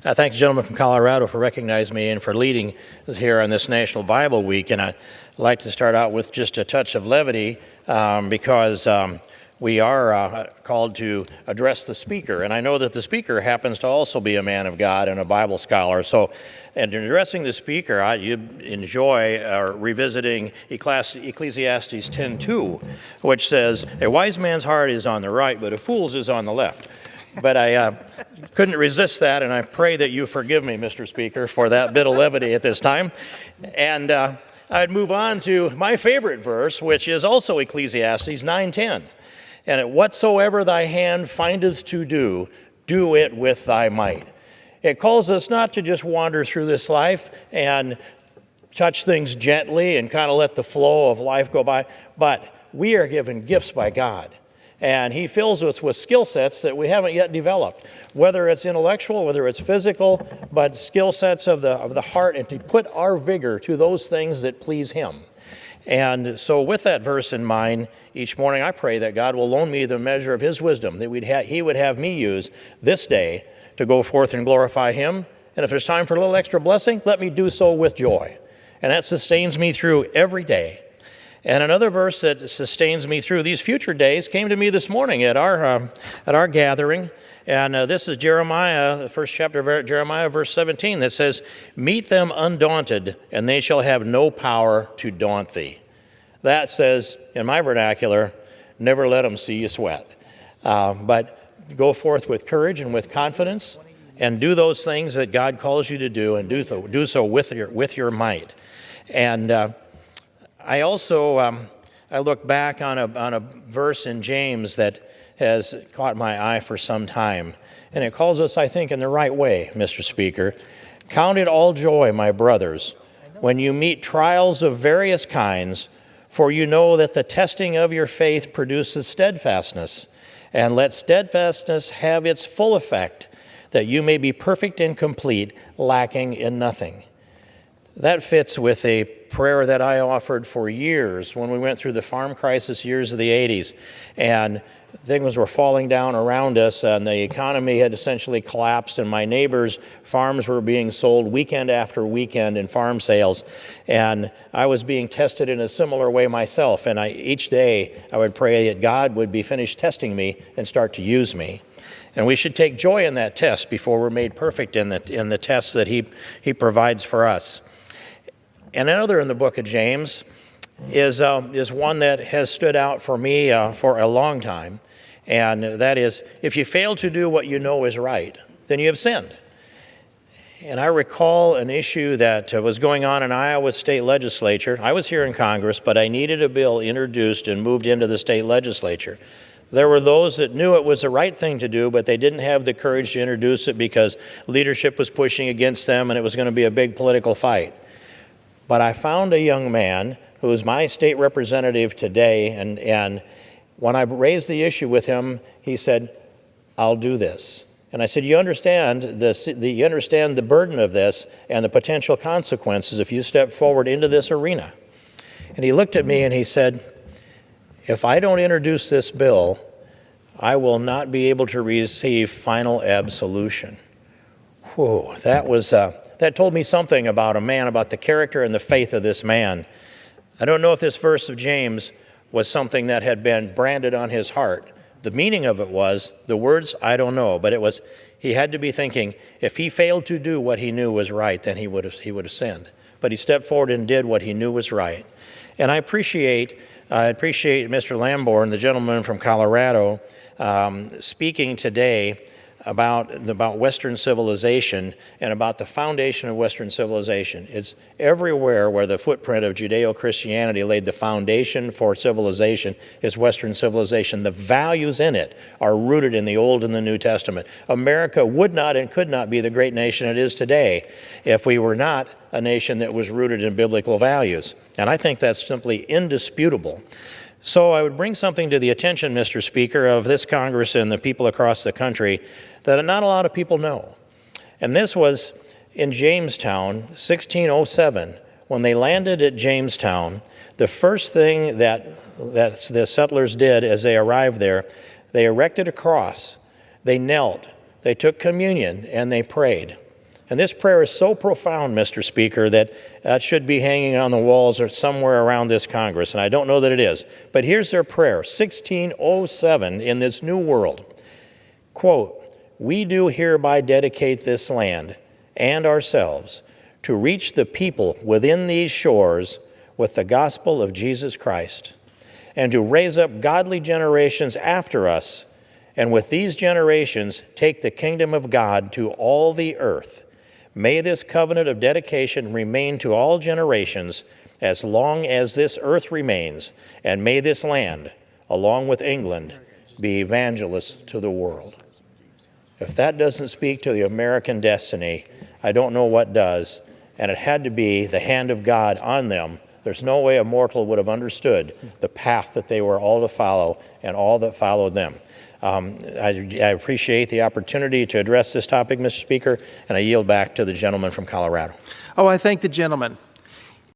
I thank the gentleman from Colorado for recognizing me and for leading us here on this National Bible Week. And I'd like to start out with just a touch of levity because we are called to address the speaker. And I know that the speaker happens to also be a man of God and a Bible scholar. So in addressing the speaker, you enjoy revisiting Ecclesiastes 10:2, which says, "A wise man's heart is on the right, but a fool's is on the left." But I couldn't resist that, and I pray that you forgive me, Mr. Speaker, for that bit of levity at this time. And I'd move on to my favorite verse, which is also Ecclesiastes 9:10. And whatsoever thy hand findeth to do, do it with thy might. It calls us not to just wander through this life and touch things gently and kind of let the flow of life go by, but we are given gifts by God. And he fills us with skill sets that we haven't yet developed, whether it's intellectual, whether it's physical, but skill sets of the heart, and to put our vigor to those things that please him. And so with that verse in mind, each morning I pray that God will loan me the measure of his wisdom that he would have me use this day to go forth and glorify him. And if there's time for a little extra blessing, let me do so with joy. And that sustains me through every day. And another verse that sustains me through these future days came to me this morning at our gathering. And this is Jeremiah, the first chapter of Jeremiah, verse 17, that says, "Meet them undaunted, and they shall have no power to daunt thee." That says, in my vernacular, never let them see you sweat. But go forth with courage and with confidence, and do those things that God calls you to do, and do so with your might. And I also I look back on a verse in James that has caught my eye for some time, and it calls us, I think, in the right way, Mr. Speaker. "Count it all joy, my brothers, when you meet trials of various kinds, for you know that the testing of your faith produces steadfastness, and let steadfastness have its full effect, that you may be perfect and complete, lacking in nothing." That fits with a prayer that I offered for years when we went through the farm crisis years of the 80s, and things were falling down around us, and the economy had essentially collapsed, and my neighbors' farms were being sold weekend after weekend in farm sales, and I was being tested in a similar way myself, and each day I would pray that God would be finished testing me and start to use me. And we should take joy in that test before we're made perfect in the tests that he provides for us. And another in the book of James is one that has stood out for me for a long time, and that is, if you fail to do what you know is right, then you have sinned. And I recall an issue that was going on in Iowa State Legislature. I was here in Congress, but I needed a bill introduced and moved into the state legislature. There were those that knew it was the right thing to do, but they didn't have the courage to introduce it because leadership was pushing against them, and it was going to be a big political fight. But I found a young man who is my state representative today, and when I raised the issue with him, he said, "I'll do this." And I said, you understand the burden of this and the potential consequences if you step forward into this arena. And he looked at me and he said, "If I don't introduce this bill, I will not be able to receive final absolution." Whew, that told me something about a man, about the character and the faith of this man. I don't know if this verse of James was something that had been branded on his heart. The meaning of it was, the words, I don't know, but it was, he had to be thinking, if he failed to do what he knew was right, then he would have sinned. But he stepped forward and did what he knew was right. And I appreciate Mr. Lamborn, the gentleman from Colorado, speaking today about Western civilization and about the foundation of Western civilization. It's everywhere where the footprint of Judeo-Christianity laid the foundation for civilization is Western civilization. The values in it are rooted in the Old and the New Testament. America would not and could not be the great nation it is today if we were not a nation that was rooted in biblical values. And I think that's simply indisputable. So I would bring something to the attention, Mr. Speaker, of this Congress and the people across the country that not a lot of people know. And this was in Jamestown, 1607. When they landed at Jamestown, the first thing that the settlers did as they arrived there, they erected a cross. They knelt they took communion, and they prayed. And this prayer is so profound, Mr. Speaker, that it should be hanging on the walls or somewhere around this Congress, and I don't know that it is. But here's their prayer, 1607 in this new world. Quote, "We do hereby dedicate this land and ourselves to reach the people within these shores with the gospel of Jesus Christ, and to raise up godly generations after us, and with these generations take the kingdom of God to all the earth. May this covenant of dedication remain to all generations as long as this earth remains, and may this land, along with England, be evangelists to the world." If that doesn't speak to the American destiny, I don't know what does, and it had to be the hand of God on them. There's no way a mortal would have understood the path that they were all to follow and all that followed them. I appreciate the opportunity to address this topic, Mr. Speaker, and I yield back to the gentleman from Colorado. Oh, I thank the gentleman.